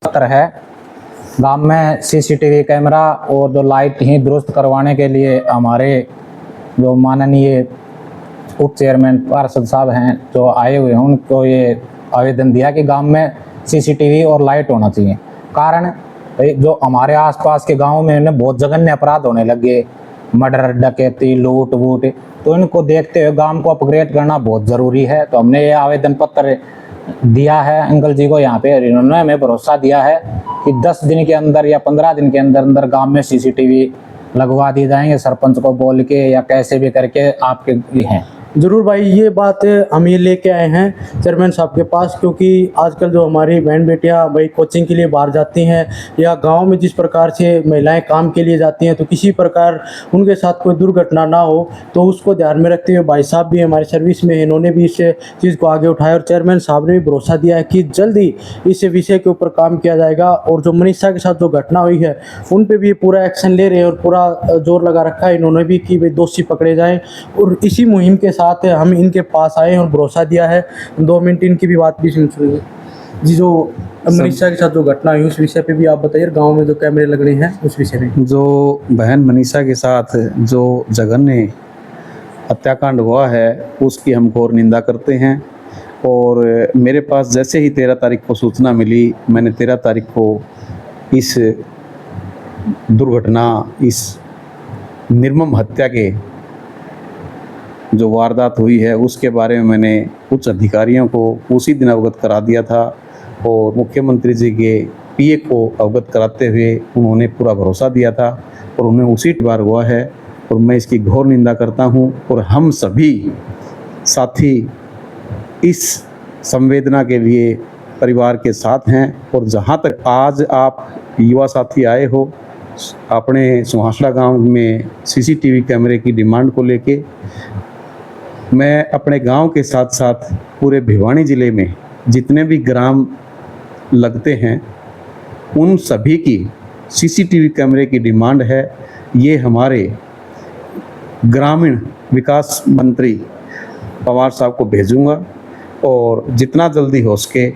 पत्र है गांव में सीसीटीवी कैमरा और जो लाइट ही दुरुस्त करवाने के लिए हमारे जो माननीय उप चेयरमैन पार्षद साहब हैं जो आए हुए हैं उनको ये आवेदन दिया कि गांव में सीसीटीवी और लाइट होना चाहिए। कारण जो हमारे आसपास के गांव में बहुत जघन्य अपराध होने लगे, मर्डर, डकैती, लूट वूट, तो इनको देखते हुए गांव को अपग्रेड करना बहुत ज़रूरी है। तो हमने ये आवेदन पत्र दिया है अंकल जी को यहाँ पे, इन्होंने हमें भरोसा दिया है कि 10 दिन के अंदर या 15 दिन के अंदर अंदर गांव में सीसीटीवी लगवा दी जाएंगे, सरपंच को बोल के या कैसे भी करके आपके हैं। जरूर भाई, ये बात हम ये लेके आए हैं चेयरमैन साहब के पास, क्योंकि आजकल जो हमारी बहन बेटियां भाई कोचिंग के लिए बाहर जाती हैं या गांव में जिस प्रकार से महिलाएं काम के लिए जाती हैं, तो किसी प्रकार उनके साथ कोई दुर्घटना ना हो, तो उसको ध्यान में रखते हुए भाई साहब भी हमारी सर्विस में, इन्होंने भी इस चीज़ को आगे उठाया और चेयरमैन साहब ने भी भरोसा दिया है कि जल्द ही इस विषय के ऊपर काम किया जाएगा। और जो मनीषा के साथ जो घटना हुई है उन पर भी पूरा एक्शन ले रहे हैं और पूरा जोर लगा रखा है इन्होंने भी कि भाई दोषी पकड़े जाएँ। और इसी मुहिम के साथ हम इनके पास आए और भरोसा दिया है। 2 मिनट इनकी भी बात भी सुन सुनिए जी। जो मनीषा के साथ जो घटना हुई उस विषय पे भी आप बताइए, गांव में जो कैमरे लग रहे हैं उस विषय में। जो बहन मनीषा के साथ जो जघन्य हत्याकांड हुआ है उसकी हम घोर निंदा करते हैं। और मेरे पास जैसे ही 13 तारीख को सूचना मिली, मैंने 13 तारीख को इस दुर्घटना, इस निर्मम हत्या के जो वारदात हुई है उसके बारे में मैंने उच्च अधिकारियों को उसी दिन अवगत करा दिया था और मुख्यमंत्री जी के पीए को अवगत कराते हुए उन्होंने पूरा भरोसा दिया था और उन्हें उसी बार हुआ है। और मैं इसकी घोर निंदा करता हूं और हम सभी साथी इस संवेदना के लिए परिवार के साथ हैं। और जहां तक आज आप युवा साथी आए हो अपने सुहासड़ा गांव में सीसीटीवी कैमरे की डिमांड को लेके, मैं अपने गांव के साथ साथ पूरे भिवानी ज़िले में जितने भी ग्राम लगते हैं उन सभी की सीसीटीवी कैमरे की डिमांड है। ये हमारे ग्रामीण विकास मंत्री पवार साहब को भेजूंगा और जितना जल्दी हो सके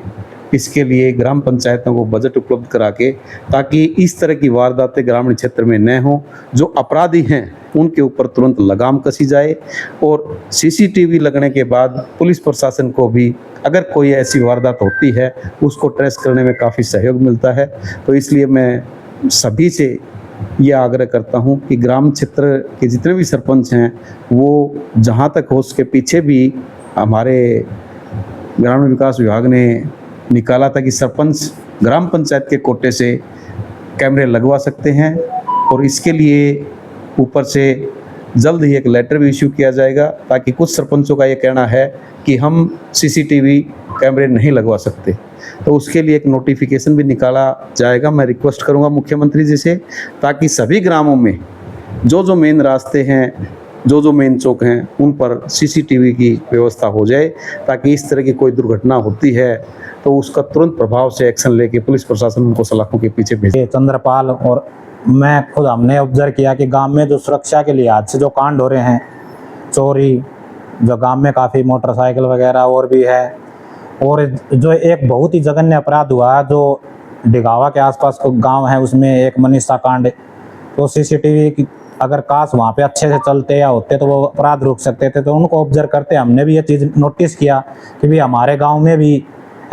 इसके लिए ग्राम पंचायतों को बजट उपलब्ध करा के, ताकि इस तरह की वारदातें ग्रामीण क्षेत्र में न हो। जो अपराधी हैं उनके ऊपर तुरंत लगाम कसी जाए और सीसीटीवी लगने के बाद पुलिस प्रशासन को भी अगर कोई ऐसी वारदात होती है उसको ट्रेस करने में काफ़ी सहयोग मिलता है। तो इसलिए मैं सभी से ये आग्रह करता हूँ कि ग्राम क्षेत्र के जितने भी सरपंच हैं वो जहाँ तक हो सके, पीछे भी हमारे ग्रामीण विकास विभाग ने निकाला था कि सरपंच ग्राम पंचायत के कोटे से कैमरे लगवा सकते हैं और इसके लिए ऊपर से जल्द ही एक लेटर भी इश्यू किया जाएगा, ताकि कुछ सरपंचों का ये कहना है कि हम सीसीटीवी कैमरे नहीं लगवा सकते, तो उसके लिए एक नोटिफिकेशन भी निकाला जाएगा। मैं रिक्वेस्ट करूंगा मुख्यमंत्री जी से, ताकि सभी ग्रामों में जो मेन रास्ते हैं, जो मेन चौक हैं, उन पर सीसीटीवी की व्यवस्था हो जाए, ताकि इस तरह की कोई दुर्घटना होती है तो उसका तुरंत प्रभाव से एक्शन लेके पुलिस प्रशासन उनको सलाखों के पीछे भेजे। चंद्रपाल और मैं खुद हमने ऑब्जर्व किया कि गांव में जो सुरक्षा के लिहाज से जो कांड हो रहे हैं, चोरी, जो गांव में काफ़ी मोटरसाइकिल वगैरह और भी है, और जो एक बहुत ही जघन्य अपराध हुआ जो डिगावा के आसपास को गांव है उसमें एक मनीषा कांड, तो सीसीटीवी की अगर काश वहाँ पे अच्छे से चलते या होते तो वो अपराध रुक सकते थे। तो उनको ऑब्जर्व करते हमने भी ये चीज़ नोटिस किया कि भी हमारे गांव में भी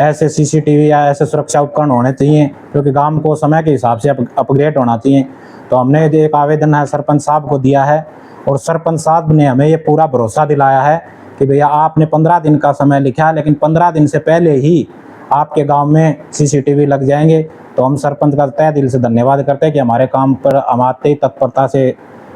ऐसे सीसीटीवी या ऐसे सुरक्षा उपकरण होने चाहिए, क्योंकि गांव को समय के हिसाब से अपग्रेड होना चाहिए। तो हमने एक आवेदन है सरपंच साहब को दिया है और सरपंच साहब ने हमें ये पूरा भरोसा दिलाया है कि भैया आपने 15 दिन का समय लिखा है, लेकिन 15 दिन से पहले ही आपके गांव में सीसीटीवी लग जाएंगे। तो हम सरपंच का तहे दिल से धन्यवाद करते हैं कि हमारे काम पर आते ही तत्परता से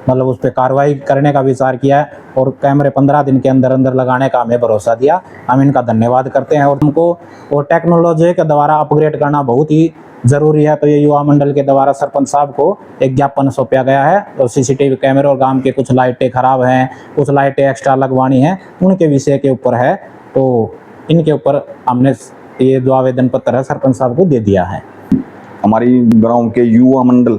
मतलब उस पर कार्रवाई करने का विचार किया है और कैमरे 15 दिन के अंदर अंदर लगाने का हमें भरोसा दिया। हम इनका धन्यवाद करते हैं और हमको और टेक्नोलॉजी के द्वारा अपग्रेड करना बहुत ही ज़रूरी है। तो ये युवा मंडल के द्वारा सरपंच साहब को एक ज्ञापन सौंपा गया है और सीसीटीवी कैमरे और गांव के कुछ लाइटें ख़राब हैं, कुछ लाइटें एक्स्ट्रा लगवानी हैं, उनके विषय के ऊपर है। तो इनके ऊपर हमने ये जो आवेदन पत्र है सरपंच साहब को दे दिया है। हमारी गाँव के युवा मंडल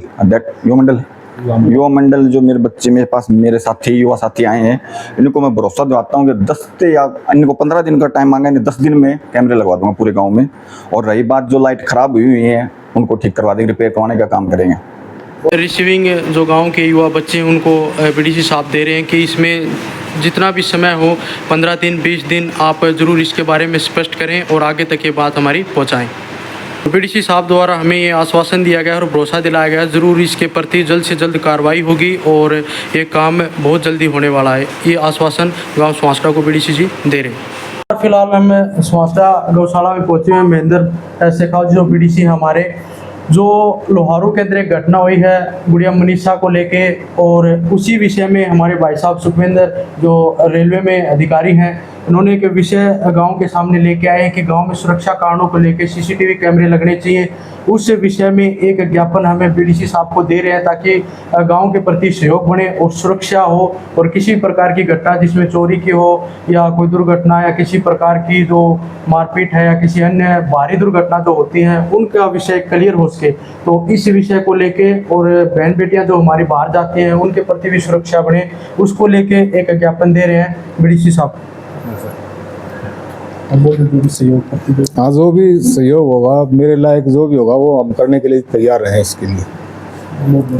जो मेरे पास मेरे साथी युवा साथी आए हैं, इनको मैं भरोसा दिलाता हूँ कि 10 से या इनको 15 दिन का टाइम मांगा, 10 दिन में कैमरे लगवा दूंगा पूरे गांव में। और रही बात जो लाइट ख़राब हुई है उनको ठीक करवा देंगे, रिपेयर करवाने का काम करेंगे। रिसीविंग जो गांव के युवा बच्चे हैं उनको बीडीसी साहब दे रहे हैं कि इसमें जितना भी समय हो 15 दिन 20 दिन आप ज़रूर इसके बारे में स्पष्ट करें और आगे तक ये बात हमारी पहुंचाएं। बीडीसी साहब द्वारा हमें ये आश्वासन दिया गया और भरोसा दिलाया गया ज़रूर इसके प्रति जल्द से जल्द कार्रवाई होगी और ये काम बहुत जल्दी होने वाला है। ये आश्वासन गाँव स्वास्थ्य को बीडीसी जी दे रहे हैं। फिलहाल हम स्वास्थ्य गौशाला में पहुँचे हैं। महेंद्र शेखावत जो बीडीसी हमारे, जो लोहारू के अंदर एक घटना हुई है गुड़िया मनीषा को लेके, और उसी विषय में हमारे भाई साहब सुखविंदर जो रेलवे में अधिकारी हैं, उन्होंने एक विषय गांव के सामने लेके आए हैं कि गांव में सुरक्षा कारणों को लेके सीसीटीवी कैमरे लगने चाहिए। उस विषय में एक ज्ञापन हमें बीडीसी साहब को दे रहे हैं ताकि गांव के प्रति सहयोग बने और सुरक्षा हो, और किसी प्रकार की घटना जिसमें चोरी की हो या कोई दुर्घटना या किसी प्रकार की जो मारपीट है या किसी अन्य भारी दुर्घटना जो होती हैं उनका विषय क्लियर हो सके। तो इस विषय को लेके और बहन बेटियां जो हमारी बाहर जाती हैं उनके प्रति भी सुरक्षा बने, उसको लेके एक ज्ञापन दे रहे हैं बीडीसी साहब। हाँ, जो भी सहयोग होगा मेरे लायक जो भी होगा वो हम करने के लिए तैयार हैं इसके लिए।